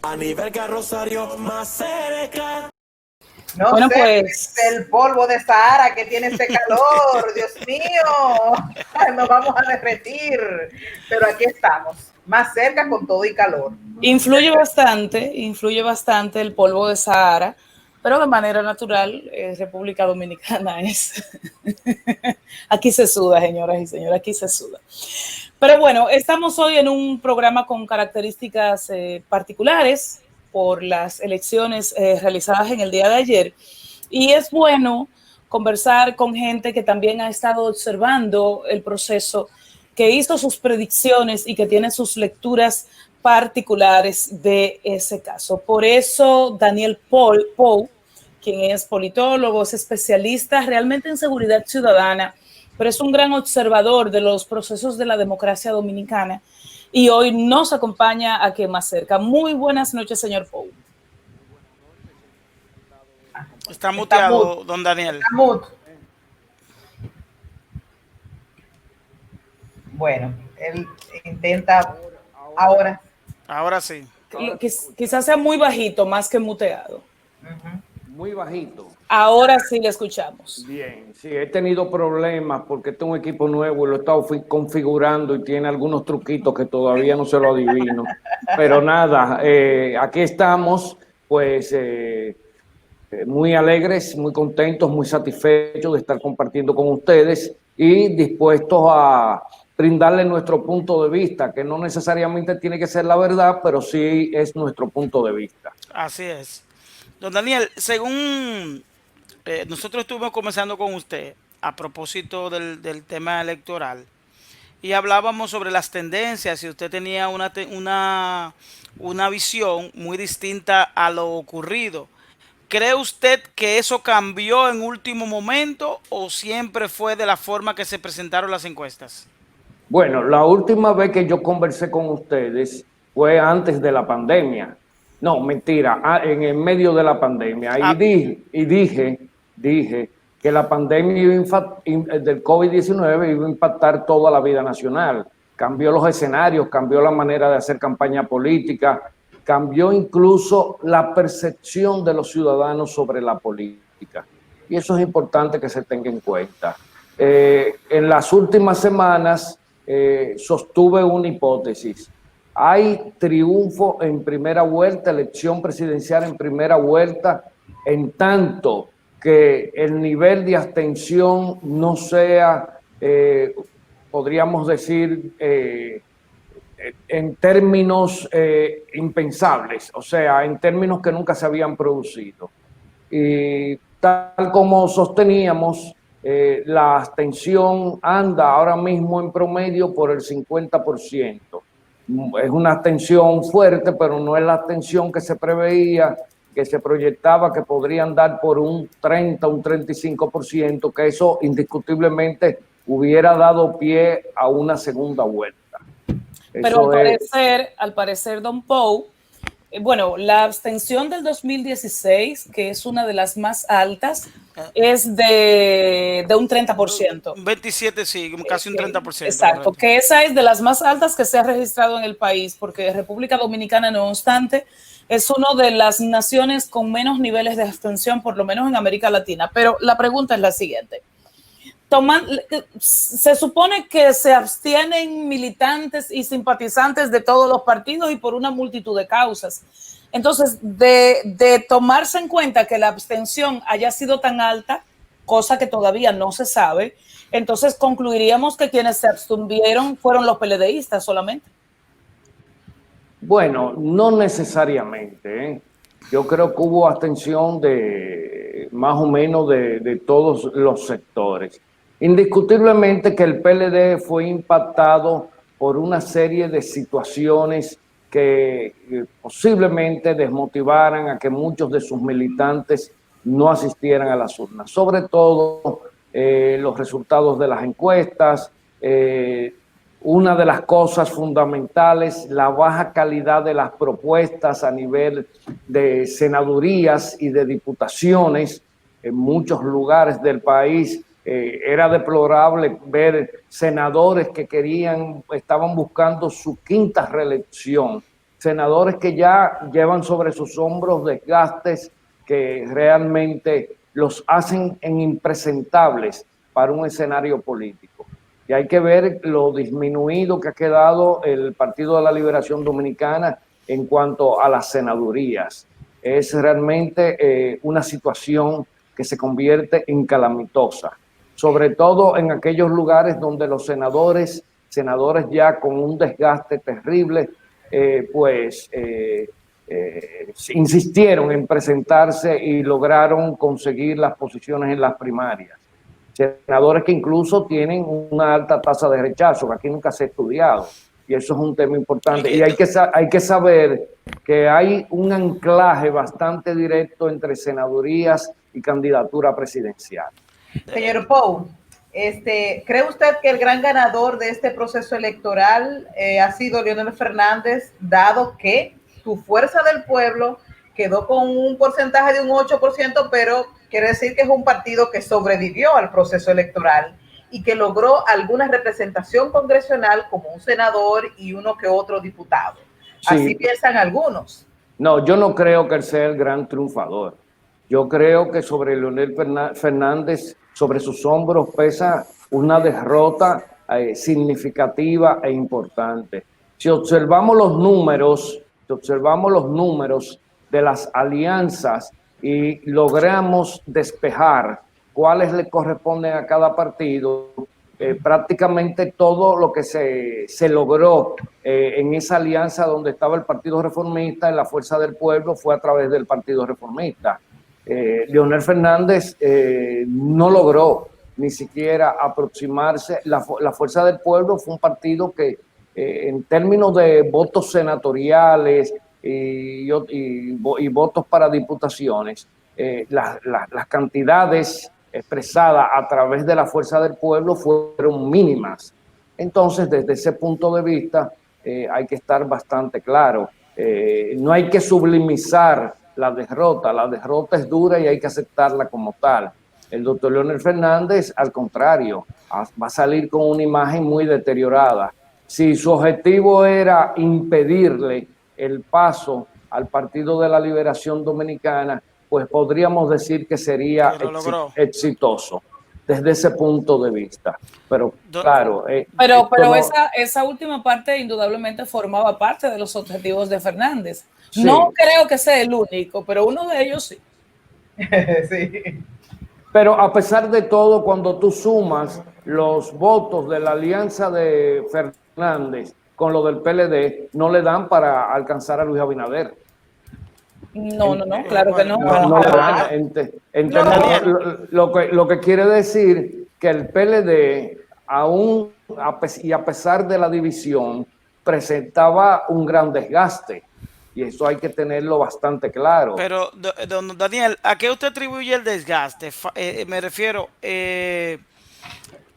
A nivel Rosario más cerca. No Bueno, sé, pues el polvo de Sahara que tiene este calor, Dios mío, nos vamos a derretir, pero aquí estamos, más cerca con todo y calor. influye bastante el polvo de Sahara, pero de manera natural, República Dominicana es. Aquí se suda, señoras y señores, aquí se suda. Pero bueno, estamos hoy en un programa con características particulares por las elecciones realizadas en el día de ayer. Y es bueno conversar con gente que también ha estado observando el proceso, que hizo sus predicciones y que tiene sus lecturas particulares de ese caso. Por eso Daniel Pou, quien es politólogo, es especialista realmente en seguridad ciudadana, pero es un gran observador de los procesos de la democracia dominicana y hoy nos acompaña aquí más cerca. Muy buenas noches, señor Pou. Está muteado, don Daniel. Está mute. Bueno, él intenta ahora. Ahora sí. Quizás sea muy bajito, más que muteado. Muy bajito. Ahora sí le escuchamos. Bien, sí, he tenido problemas porque este es un equipo nuevo y lo he estado configurando y tiene algunos truquitos que todavía no se lo adivino. Pero nada, aquí estamos, pues muy alegres, muy contentos, muy satisfechos de estar compartiendo con ustedes y dispuestos a brindarle nuestro punto de vista, que no necesariamente tiene que ser la verdad, pero sí es nuestro punto de vista. Así es. Don Daniel, según nosotros estuvimos conversando con usted a propósito del tema electoral y hablábamos sobre las tendencias y usted tenía una visión muy distinta a lo ocurrido. ¿Cree usted que eso cambió en último momento o siempre fue de la forma que se presentaron las encuestas? Bueno, la última vez que yo conversé con ustedes fue antes de la pandemia. No, mentira, en el medio de la pandemia. Y dije que la pandemia del COVID-19 iba a impactar toda la vida nacional. Cambió los escenarios, cambió la manera de hacer campaña política, cambió incluso la percepción de los ciudadanos sobre la política. Y eso es importante que se tenga en cuenta. En las últimas semanas sostuve una hipótesis. Hay triunfo en primera vuelta, elección presidencial en primera vuelta, en tanto que el nivel de abstención no sea, podríamos decir, en términos impensables, o sea, en términos que nunca se habían producido. Y tal como sosteníamos, la abstención anda ahora mismo en promedio por el 50%. Es una abstención fuerte, pero no es la abstención que se preveía, que se proyectaba que podrían dar por un 30, un 35%, que eso indiscutiblemente hubiera dado pie a una segunda vuelta. Pero al parecer, don Pou, bueno, la abstención del 2016, que es una de las más altas, es de un 30%. 27, sí, casi un 30%. Exacto, correcto. Que esa es de las más altas que se ha registrado en el país, porque República Dominicana, no obstante, es una de las naciones con menos niveles de abstención, por lo menos en América Latina. Pero la pregunta es la siguiente. Se supone que se abstienen militantes y simpatizantes de todos los partidos y por una multitud de causas. Entonces, de tomarse en cuenta que la abstención haya sido tan alta, cosa que todavía no se sabe, entonces concluiríamos que quienes se abstuvieron fueron los PLDistas solamente. Bueno, no necesariamente, ¿eh? Yo creo que hubo abstención de más o menos de todos los sectores. Indiscutiblemente que el PLD fue impactado por una serie de situaciones que posiblemente desmotivaran a que muchos de sus militantes no asistieran a las urnas. Sobre todo los resultados de las encuestas, una de las cosas fundamentales, la baja calidad de las propuestas a nivel de senadurías y de diputaciones en muchos lugares del país. Era deplorable ver senadores que estaban buscando su quinta reelección, senadores que ya llevan sobre sus hombros desgastes que realmente los hacen impresentables para un escenario político. Y hay que ver lo disminuido que ha quedado el Partido de la Liberación Dominicana en cuanto a las senadurías. Es realmente una situación que se convierte en calamitosa, sobre todo en aquellos lugares donde los senadores ya con un desgaste terrible, insistieron en presentarse y lograron conseguir las posiciones en las primarias. Senadores que incluso tienen una alta tasa de rechazo, que aquí nunca se ha estudiado, y eso es un tema importante. Y hay que saber que hay un anclaje bastante directo entre senadurías y candidatura presidencial. Señor Pou, ¿cree usted que el gran ganador de este proceso electoral ha sido Leonel Fernández, dado que su Fuerza del Pueblo quedó con un porcentaje de un 8%, pero quiere decir que es un partido que sobrevivió al proceso electoral y que logró alguna representación congresional como un senador y uno que otro diputado? Sí. Así piensan algunos. No, yo no creo que él sea el gran triunfador. Yo creo que sobre Leonel Fernández, sobre sus hombros pesa una derrota significativa e importante. Si observamos los números de las alianzas y logramos despejar cuáles le corresponden a cada partido, prácticamente todo lo que se logró en esa alianza donde estaba el Partido Reformista, en la Fuerza del Pueblo, fue a través del Partido Reformista. Leonel Fernández no logró ni siquiera aproximarse. La Fuerza del Pueblo fue un partido que en términos de votos senatoriales y votos para diputaciones, las cantidades expresadas a través de la Fuerza del Pueblo fueron mínimas. Entonces, desde ese punto de vista, hay que estar bastante claro. No hay que sublimizar la derrota es dura y hay que aceptarla como tal. El doctor Leonel Fernández, al contrario, va a salir con una imagen muy deteriorada. Si su objetivo era impedirle el paso al Partido de la Liberación Dominicana, pues podríamos decir que sería exitoso desde ese punto de vista. Pero claro. Pero esa última parte indudablemente formaba parte de los objetivos de Fernández. Sí. No creo que sea el único, pero uno de ellos sí. Sí. Pero a pesar de todo, cuando tú sumas los votos de la alianza de Fernández con lo del PLD, no le dan para alcanzar a Luis Abinader. No, claro que no. Lo que quiere decir que el PLD, aún a pesar de la división, presentaba un gran desgaste. Y eso hay que tenerlo bastante claro. Pero, don Daniel, ¿a qué usted atribuye el desgaste? Me refiero,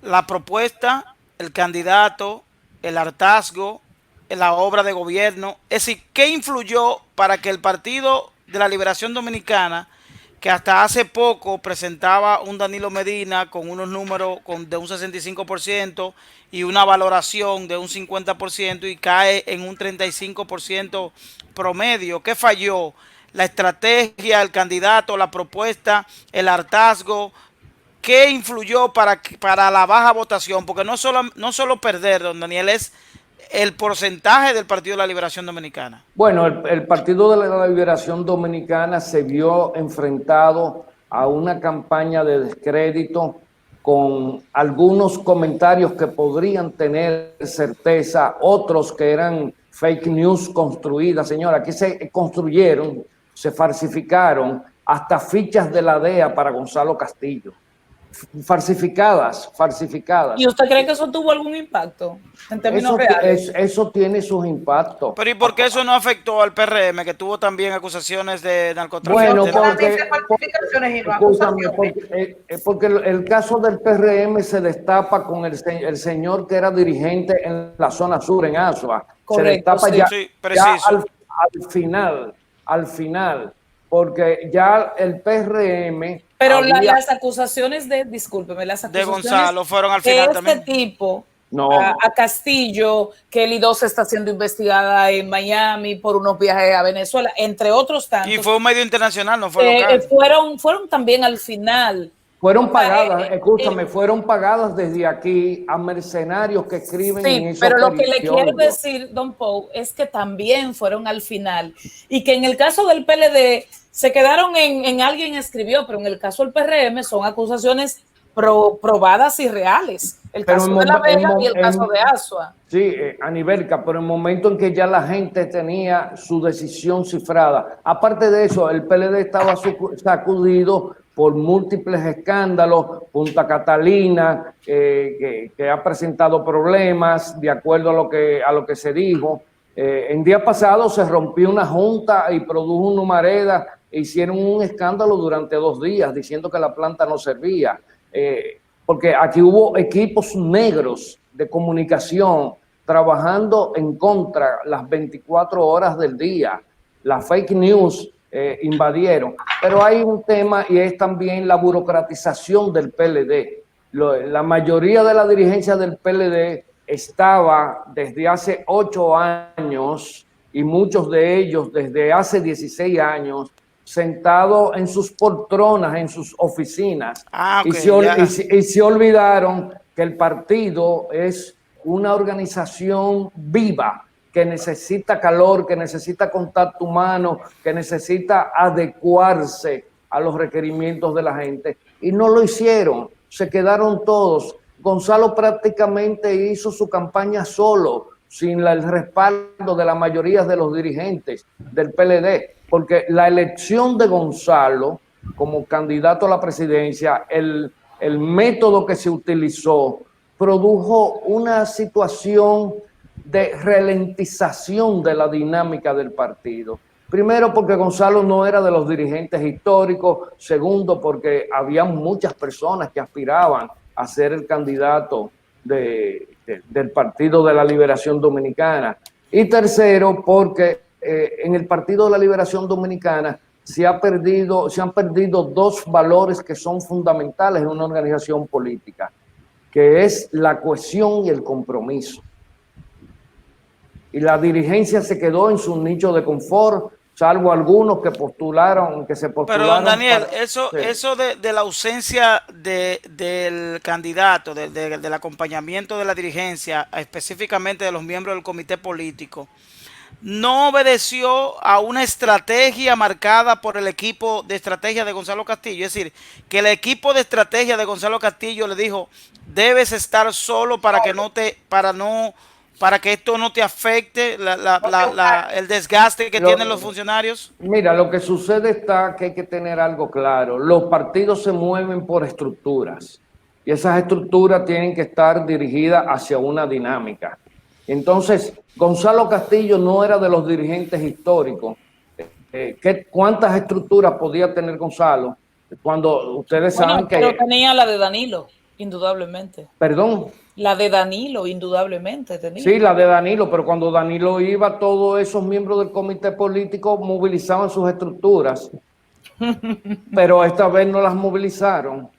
la propuesta, el candidato, el hartazgo, la obra de gobierno. Es decir, ¿qué influyó para que el Partido de la Liberación Dominicana, que hasta hace poco presentaba un Danilo Medina con unos números de un 65% y una valoración de un 50% y cae en un 35% promedio? ¿Qué falló? ¿La estrategia, el candidato, la propuesta, el hartazgo? ¿Qué influyó para la baja votación? Porque no solo perder, don Daniel, es el porcentaje del Partido de la Liberación Dominicana. Bueno, el Partido de la Liberación Dominicana se vio enfrentado a una campaña de descrédito con algunos comentarios que podrían tener certeza, otros que eran fake news construidas. Señora, aquí se construyeron, se falsificaron hasta fichas de la DEA para Gonzalo Castillo. Falsificadas. ¿Y usted cree que eso tuvo algún impacto en términos reales? Eso tiene sus impactos. Pero ¿y por qué eso no afectó al PRM, que tuvo también acusaciones de narcotráfico? Bueno, porque el caso del PRM se destapa con el señor que era dirigente en la zona sur, en Azua. Correcto, se destapa ya al final, porque ya el PRM... Pero las acusaciones discúlpeme, las acusaciones de Gonzalo fueron al final de también. este tipo No, a Castillo, que el I-2 está siendo investigada en Miami por unos viajes a Venezuela, entre otros tantos. Y fue un medio internacional, no fue local. Fueron también al final. fueron pagadas, escúchame, fueron pagadas desde aquí a mercenarios que escriben en Sí, esos pero lo que le periódicos. quiero decir, don Pau, es que también fueron al final y que en el caso del PLD se quedaron en alguien escribió, pero en el caso del PRM son acusaciones probadas y reales. El Pero caso de La Vega y el caso de Asua. Sí, Anibelca, pero en el momento en que ya la gente tenía su decisión cifrada. Aparte de eso, el PLD estaba sacudido por múltiples escándalos, Punta Catalina, que ha presentado problemas de acuerdo a lo que se dijo. En día pasado se rompió una junta y produjo una humareda, e hicieron un escándalo durante 2 días diciendo que la planta no servía. Porque aquí hubo equipos negros de comunicación trabajando en contra las 24 horas del día. Las fake news invadieron. Pero hay un tema y es también la burocratización del PLD. La mayoría de la dirigencia del PLD estaba desde hace 8 años y muchos de ellos desde hace 16 años sentados en sus poltronas, en sus oficinas, okay, y se olvidaron que el partido es una organización viva, que necesita calor, que necesita contacto humano, que necesita adecuarse a los requerimientos de la gente, y no lo hicieron, se quedaron todos. Gonzalo prácticamente hizo su campaña solo, sin el respaldo de la mayoría de los dirigentes del PLD, porque la elección de Gonzalo como candidato a la presidencia, el método que se utilizó, produjo una situación de ralentización de la dinámica del partido. Primero, porque Gonzalo no era de los dirigentes históricos. Segundo, porque había muchas personas que aspiraban a ser el candidato del Partido de la Liberación Dominicana. Y tercero, porque en el Partido de la Liberación Dominicana se han perdido 2 valores que son fundamentales en una organización política, que es la cohesión y el compromiso. Y la dirigencia se quedó en su nicho de confort, salvo algunos que se postularon. Pero, don Daniel, eso de la ausencia del candidato, del acompañamiento de la dirigencia, específicamente de los miembros del comité político, no obedeció a una estrategia marcada por el equipo de estrategia de Gonzalo Castillo. Es decir, que el equipo de estrategia de Gonzalo Castillo le dijo: debes estar solo para que esto no te afecte el desgaste que tienen los funcionarios. Mira, lo que sucede está que hay que tener algo claro. Los partidos se mueven por estructuras y esas estructuras tienen que estar dirigidas hacia una dinámica. Entonces, Gonzalo Castillo no era de los dirigentes históricos. ¿Cuántas estructuras podía tener Gonzalo? Cuando ustedes saben que... Pero tenía la de Danilo, indudablemente. ¿Perdón? La de Danilo, indudablemente tenía. Sí, la de Danilo, pero cuando Danilo iba, todos esos miembros del comité político movilizaban sus estructuras, pero esta vez no las movilizaron.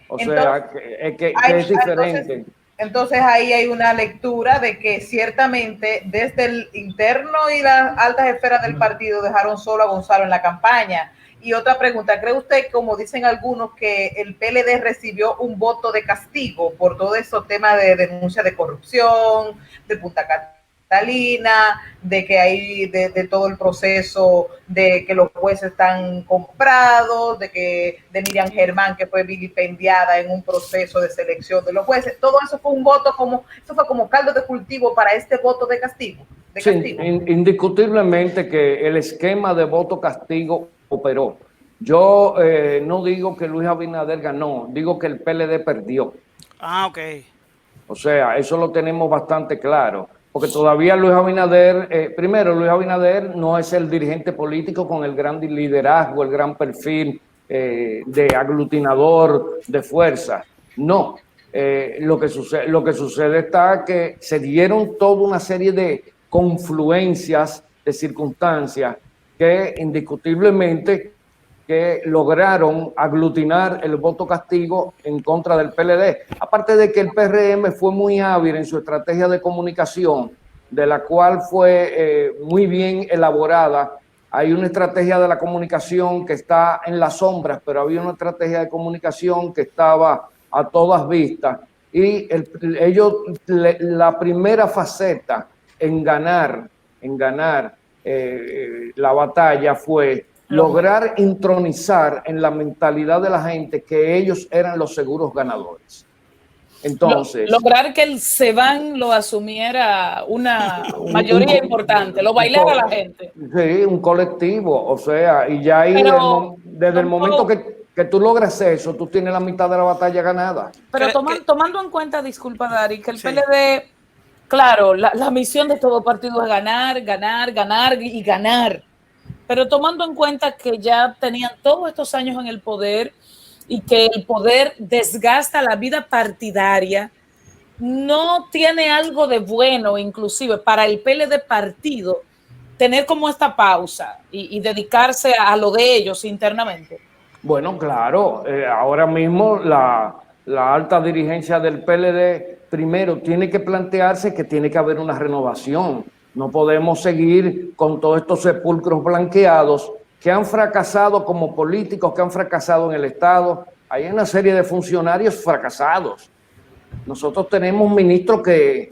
O sea, que es diferente. Entonces ahí hay una lectura de que ciertamente desde el interno y las altas esferas del partido dejaron solo a Gonzalo en la campaña. Y otra pregunta, ¿cree usted, como dicen algunos, que el PLD recibió un voto de castigo por todo esos temas de denuncia de corrupción, de Punta Catalina, de que hay de todo el proceso de que los jueces están comprados, de Miriam Germán, que fue vilipendiada en un proceso de selección de los jueces? Todo eso fue un voto eso fue como caldo de cultivo para este voto de castigo. Sí, indiscutiblemente que el esquema de voto castigo operó. Yo no digo que Luis Abinader ganó, digo que el PLD perdió. Ah, ok. O sea, eso lo tenemos bastante claro, porque todavía Luis Abinader, primero, Luis Abinader no es el dirigente político con el gran liderazgo, el gran perfil de aglutinador de fuerza. No, lo que sucede está que se dieron toda una serie de confluencias, de circunstancias que indiscutiblemente que lograron aglutinar el voto castigo en contra del PLD. Aparte de que el PRM fue muy hábil en su estrategia de comunicación, de la cual fue muy bien elaborada. Hay una estrategia de la comunicación que está en las sombras, pero había una estrategia de comunicación que estaba a todas vistas. Y la primera faceta en ganar la batalla fue lograr intronizar en la mentalidad de la gente que ellos eran los seguros ganadores. Entonces, lograr que el SEBAN lo asumiera una mayoría importante, lo bailara la gente. Sí, un colectivo, o sea, y ya ahí desde el momento que tú logras eso, tú tienes la mitad de la batalla ganada. Pero tomando en cuenta, disculpa Dari, que el PLD, claro, la misión de todo partido es ganar, ganar, ganar y ganar. Pero tomando en cuenta que ya tenían todos estos años en el poder y que el poder desgasta la vida partidaria, ¿no tiene algo de bueno inclusive para el PLD partido tener como esta pausa y dedicarse a lo de ellos internamente? Bueno, claro, ahora mismo la alta dirigencia del PLD primero tiene que plantearse que tiene que haber una renovación. No podemos seguir con todos estos sepulcros blanqueados que han fracasado como políticos, que han fracasado en el Estado. Hay una serie de funcionarios fracasados. Nosotros tenemos ministros que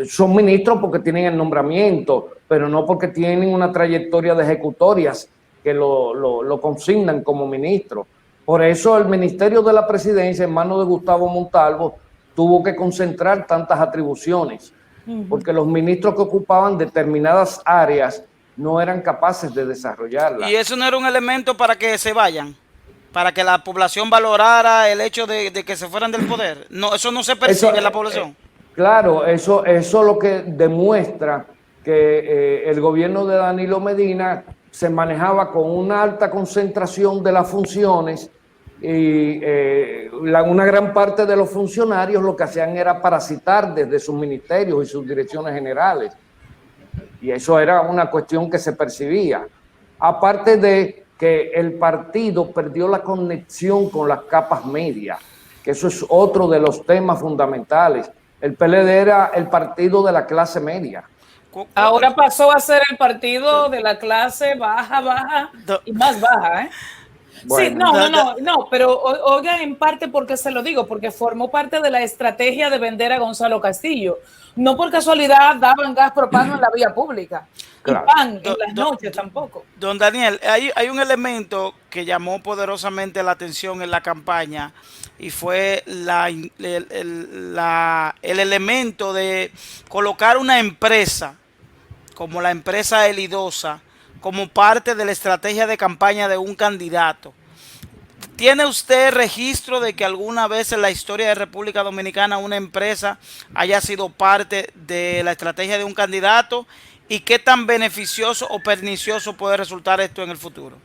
son ministros porque tienen el nombramiento, pero no porque tienen una trayectoria de ejecutorias que lo consignan como ministro. Por eso el Ministerio de la Presidencia, en manos de Gustavo Montalvo, tuvo que concentrar tantas atribuciones, porque los ministros que ocupaban determinadas áreas no eran capaces de desarrollarlas. ¿Y eso no era un elemento para que se vayan? ¿Para que la población valorara el hecho de que se fueran del poder? No, eso no se percibe en la población. Claro, eso lo que demuestra que el gobierno de Danilo Medina se manejaba con una alta concentración de las funciones y una gran parte de los funcionarios lo que hacían era parasitar desde sus ministerios y sus direcciones generales. Y eso era una cuestión que se percibía. Aparte de que el partido perdió la conexión con las capas medias, que eso es otro de los temas fundamentales. El PLD era el partido de la clase media. Ahora pasó a ser el partido de la clase baja y más baja, ¿eh? Bueno, sí, no, pero oigan en parte porque se lo digo, porque formó parte de la estrategia de vender a Gonzalo Castillo. No por casualidad daban gas propano en la vía pública. Claro. Y pan en las noches tampoco. Don Daniel, hay un elemento que llamó poderosamente la atención en la campaña y fue el elemento de colocar una empresa como la empresa Elidosa como parte de la estrategia de campaña de un candidato. ¿Tiene usted registro de que alguna vez en la historia de República Dominicana una empresa haya sido parte de la estrategia de un candidato? ¿Y qué tan beneficioso o pernicioso puede resultar esto en el futuro?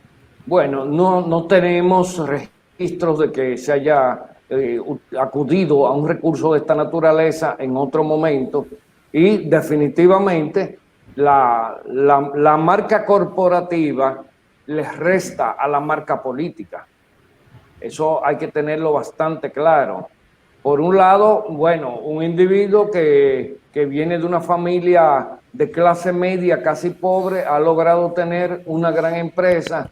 Bueno, no tenemos registros de que se haya acudido a un recurso de esta naturaleza en otro momento y definitivamente la marca corporativa les resta a la marca política. Eso hay que tenerlo bastante claro. Por un lado, bueno, un individuo que viene de una familia de clase media, casi pobre, ha logrado tener una gran empresa,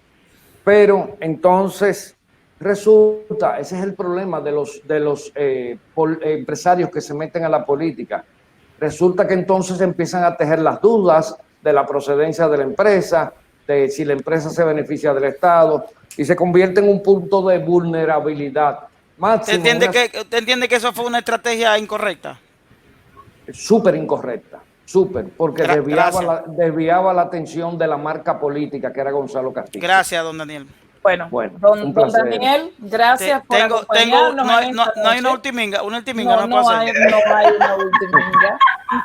pero entonces resulta, ese es el problema de los empresarios que se meten a la política. Resulta que entonces empiezan a tejer las dudas de la procedencia de la empresa, de si la empresa se beneficia del Estado, y se convierte en un punto de vulnerabilidad. ¿Usted entiende que eso fue una estrategia incorrecta? Súper incorrecta, porque desviaba la atención de la marca política que era Gonzalo Castillo. Gracias, don Daniel. Bueno, don Daniel, gracias por acompañarnos. No hay una ultiminga, no hay una ultiminga.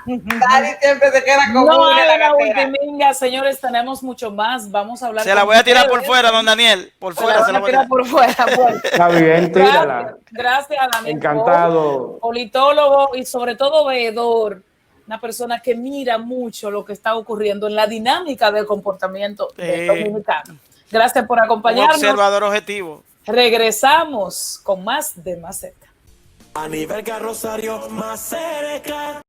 Nadie siempre se queda con no hay una ultiminga, señores, tenemos mucho más. Vamos a hablar. Se la voy a tirar por fuera, don Daniel. Por fuera se la voy a tirar por fuera. Bueno. Está bien, tírala. Gracias, Daniel. Encantado. Politólogo y sobre todo veedor. Una persona que mira mucho lo que está ocurriendo en la dinámica del comportamiento del dominicano. Gracias por Un acompañarnos. observador objetivo. Regresamos con más de Más Cerca. A nivel Rosario más cerca.